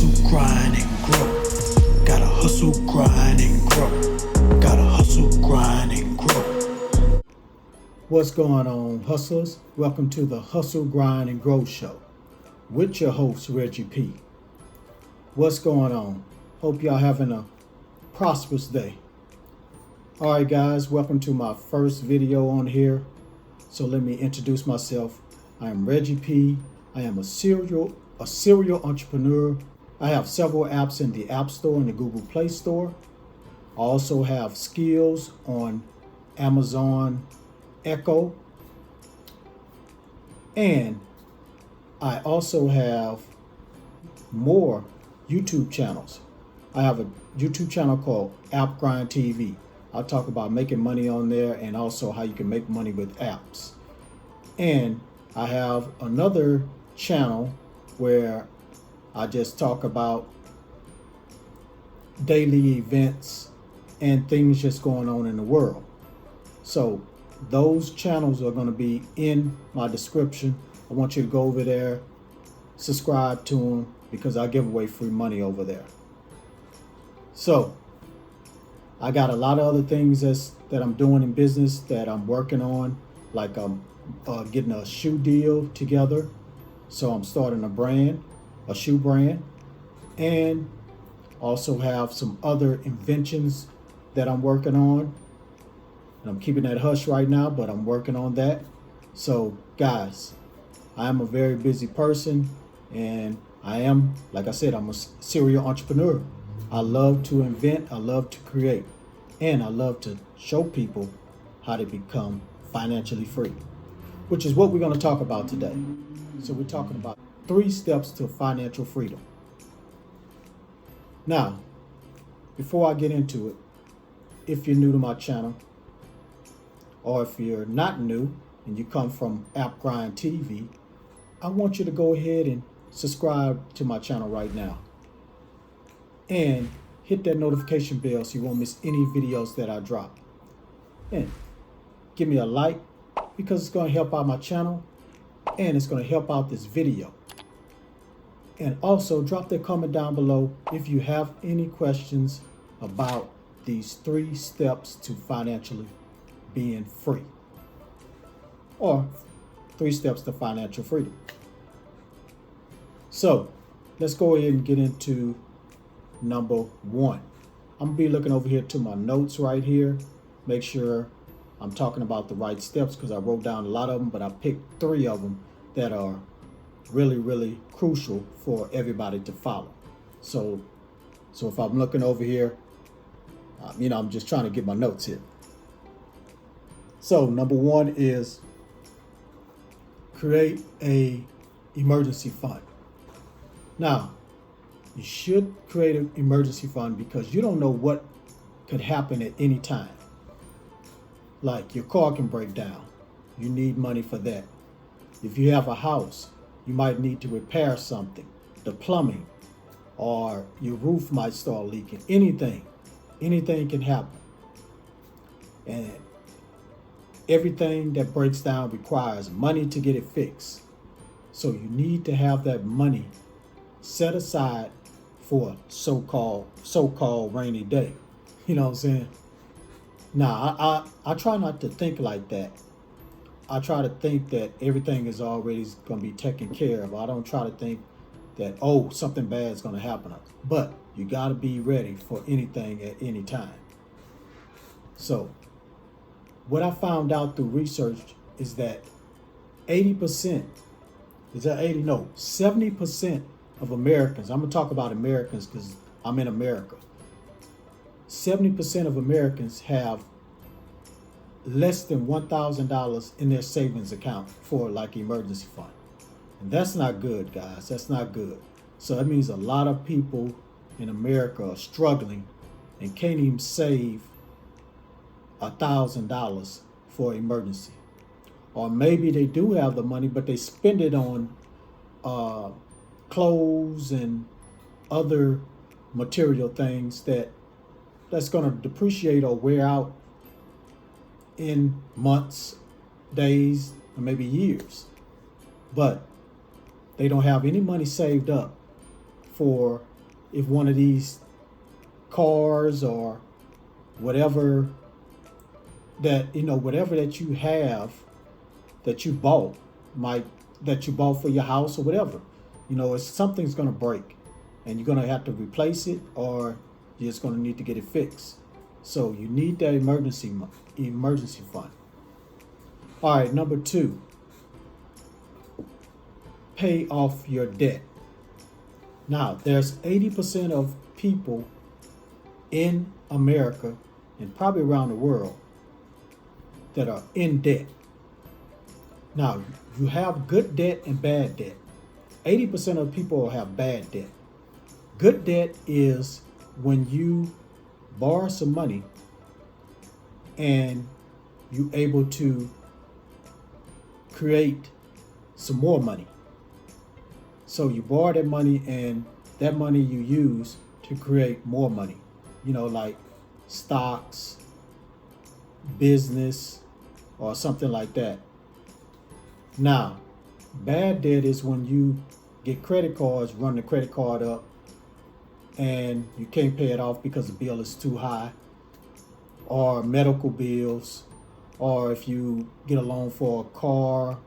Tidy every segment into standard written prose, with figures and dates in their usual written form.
hustle, grind, and grow. Gotta hustle, grind, and grow. Gotta hustle, grind, and grow. What's going on, hustlers? Welcome to the Hustle, Grind, and Grow Show with your host, Reggie P. What's going on? Hope y'all having a prosperous day. All right, guys, welcome to my first video on here. So let me introduce myself. I am Reggie P. I am a serial entrepreneur. I have several apps in the App Store and the Google Play Store. I also have skills on Amazon Echo. And I also have more YouTube channels. I have a YouTube channel called App Grind TV. I'll talk about making money on there and also how you can make money with apps. And I have another channel where I just talk about daily events and things just going on in the world. So those channels are going to be in my description. I want you to go over there, subscribe to them, because I give away free money over there. So I got a lot of other things that I'm doing in business that I'm working on, like I'm getting a shoe deal together. So I'm starting a shoe brand, and also have some other inventions that I'm working on. And I'm keeping that hush right now, but I'm working on that. So guys, I am a very busy person, and I am, like I said, I'm a serial entrepreneur. I love to invent, I love to create, and I love to show people how to become financially free, which is what we're going to talk about today. So we're talking about 3 steps to financial freedom. Now, before I get into it, if you're new to my channel, or if you're not new and you come from App Grind TV, I want you to go ahead and subscribe to my channel right now. And hit that notification bell so you won't miss any videos that I drop. And give me a like, because it's going to help out my channel and it's going to help out this video. And also drop that comment down below if you have any questions about these 3 steps to financially being free, or 3 steps to financial freedom. So let's go ahead and get into number 1. I'm gonna be looking over here to my notes right here, make sure I'm talking about the right steps, because I wrote down a lot of them, but I picked 3 of them that are really crucial for everybody to follow. So if I'm looking over here, I'm just trying to get my notes here. So number 1 is create a emergency fund. Now, you should create an emergency fund because you don't know what could happen at any time. Like your car can break down. You need money for that. If you have a house, you might need to repair something, the plumbing, or your roof might start leaking. Anything can happen. And everything that breaks down requires money to get it fixed. So you need to have that money set aside for a so-called rainy day. You know what I'm saying? Now, I try not to think like that. I try to think that everything is already going to be taken care of. I don't try to think that, something bad is going to happen. But you got to be ready for anything at any time. So what I found out through research is that 70% of Americans, I'm going to talk about Americans because I'm in America. 70% of Americans have less than $1,000 in their savings account for like emergency fund. And that's not good, guys. That's not good. So that means a lot of people in America are struggling and can't even save $1,000 for emergency. Or maybe they do have the money, but they spend it on clothes and other material things that's going to depreciate or wear out in months, days, or maybe years. But they don't have any money saved up for if one of these cars or whatever whatever that you have that you bought that you bought for your house or whatever, if something's going to break and you're going to have to replace it, or you're just going to need to get it fixed. So you need that emergency fund. All right, number 2, pay off your debt. Now, there's 80% of people in America and probably around the world that are in debt. Now, you have good debt and bad debt. 80% of people have bad debt. Good debt is when you borrow some money and you're able to create some more money. So you borrow that money, and that money you use to create more money, like stocks, business, or something like that. Now, bad debt is when you get credit cards, run the credit card up, and you can't pay it off because the bill is too high, or medical bills, or if you get a loan for a car,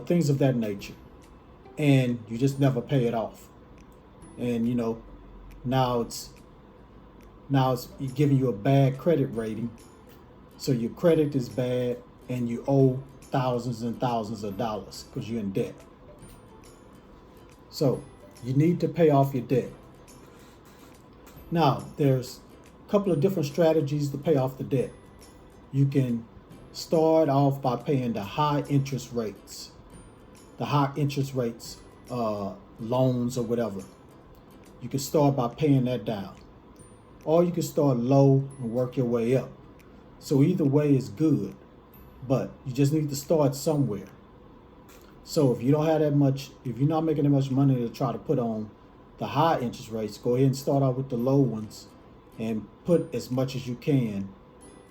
things of that nature, and you just never pay it off. And now it's giving you a bad credit rating, so your credit is bad and you owe thousands and thousands of dollars because you're in debt. So you need to pay off your debt. Now, there's a couple of different strategies to pay off the debt. You can start off by paying the high interest rates, loans or whatever. You can start by paying that down. Or you can start low and work your way up. So either way is good, but you just need to start somewhere. So if you don't have that much, if you're not making that much money to try to put on the high interest rates, go ahead and start out with the low ones and put as much as you can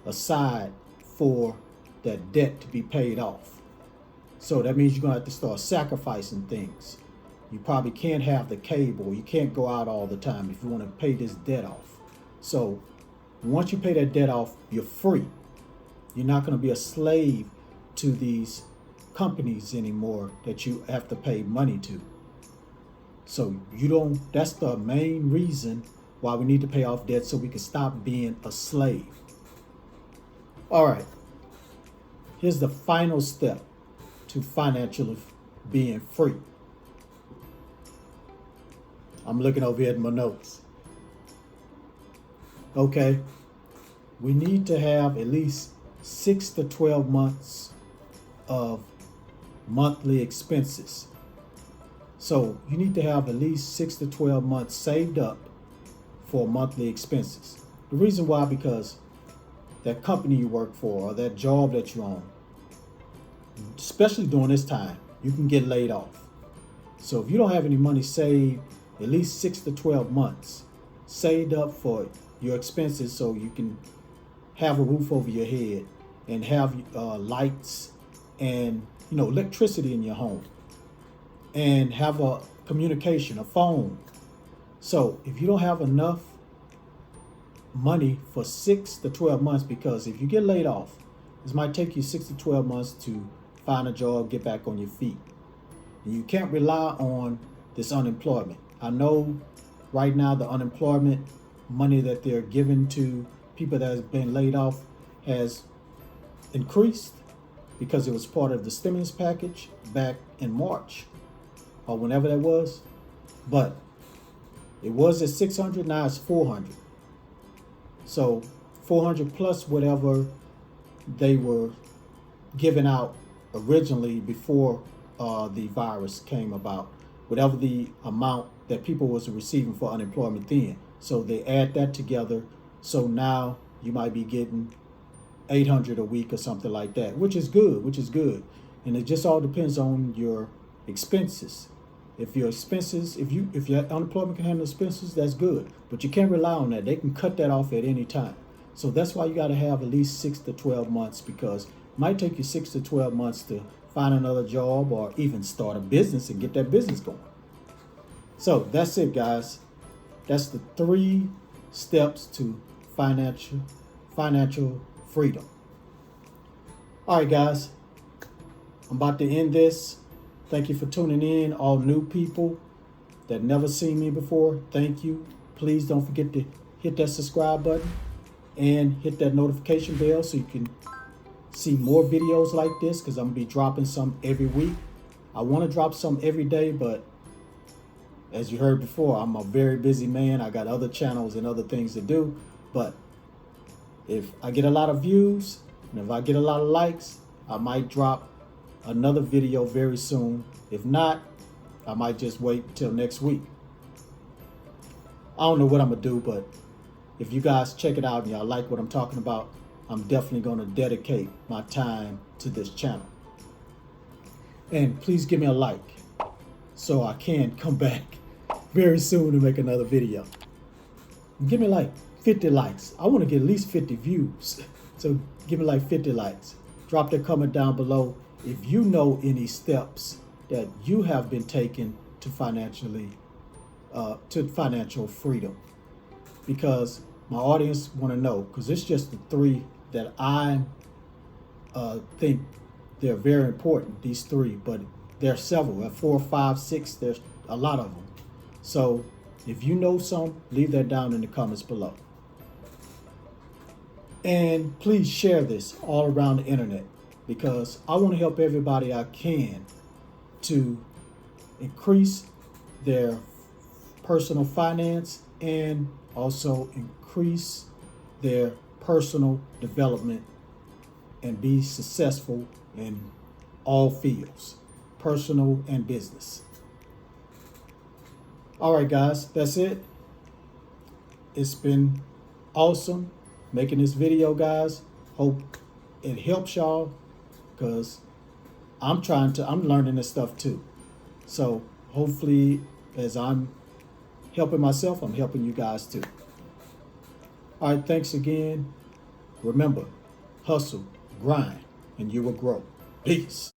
aside for that debt to be paid off. So that means you're going to have to start sacrificing things. You probably can't have the cable. You can't go out all the time if you want to pay this debt off. So once you pay that debt off, you're free. You're not going to be a slave to these companies anymore that you have to pay money to. So that's the main reason why we need to pay off debt, so we can stop being a slave. All right. Here's the final step to financially being free. I'm looking over here at my notes. Okay. We need to have at least 6 to 12 months of monthly expenses. So you need to have at least 6 to 12 months saved up for monthly expenses. The reason why, because that company you work for or that job that you're on, especially during this time, you can get laid off. So if you don't have any money saved, at least 6 to 12 months saved up for your expenses, so you can have a roof over your head and have lights and electricity in your home, and have a communication, a phone. So if you don't have enough money for 6 to 12 months, because if you get laid off, this might take you 6 to 12 months to find a job, get back on your feet. And you can't rely on this unemployment. I know right now the unemployment money that they're giving to people that have been laid off has increased because it was part of the stimulus package back in March or whenever that was. But it was at 600, now it's 400. So 400 plus whatever they were giving out originally before the virus came about, whatever the amount that people was receiving for unemployment then. So they add that together. So now you might be getting 800 a week or something like that, which is good. And it just all depends on your expenses. If your unemployment can handle expenses, that's good. But you can't rely on that. They can cut that off at any time. So that's why you got to have at least 6 to 12 months, because it might take you 6 to 12 months to find another job or even start a business and get that business going. So that's it, guys. That's the 3 steps to financial freedom. All right, guys, I'm about to end this. Thank you for tuning in. All new people that never seen me before, thank you. Please don't forget to hit that subscribe button and hit that notification bell so you can see more videos like this, because I'm gonna be dropping some every week. I want to drop some every day, but as you heard before, I'm a very busy man. I got other channels and other things to do. But if I get a lot of views and if I get a lot of likes, I might drop another video very soon. If not, I might just wait till next week. I don't know what I'm gonna do, but if you guys check it out and y'all like what I'm talking about, I'm definitely gonna dedicate my time to this channel. And please give me a like so I can come back very soon to make another video. Give me like 50 likes. I want to get at least 50 views. So give me like 50 likes. Drop that comment down below if you know any steps that you have been taking to financial freedom. Because my audience want to know, because it's just the 3 that I think they're very important, these 3, but there are several, 4, 5, 6, there's a lot of them. So if you know some, leave that down in the comments below. And please share this all around the internet, because I want to help everybody I can to increase their personal finance and also increase their personal development and be successful in all fields, personal and business. All right, guys, that's it. It's been awesome making this video, guys. Hope it helps y'all, because I'm learning this stuff too. So hopefully, as I'm helping myself, I'm helping you guys too. All right, thanks again. Remember, hustle, grind, and you will grow. Peace.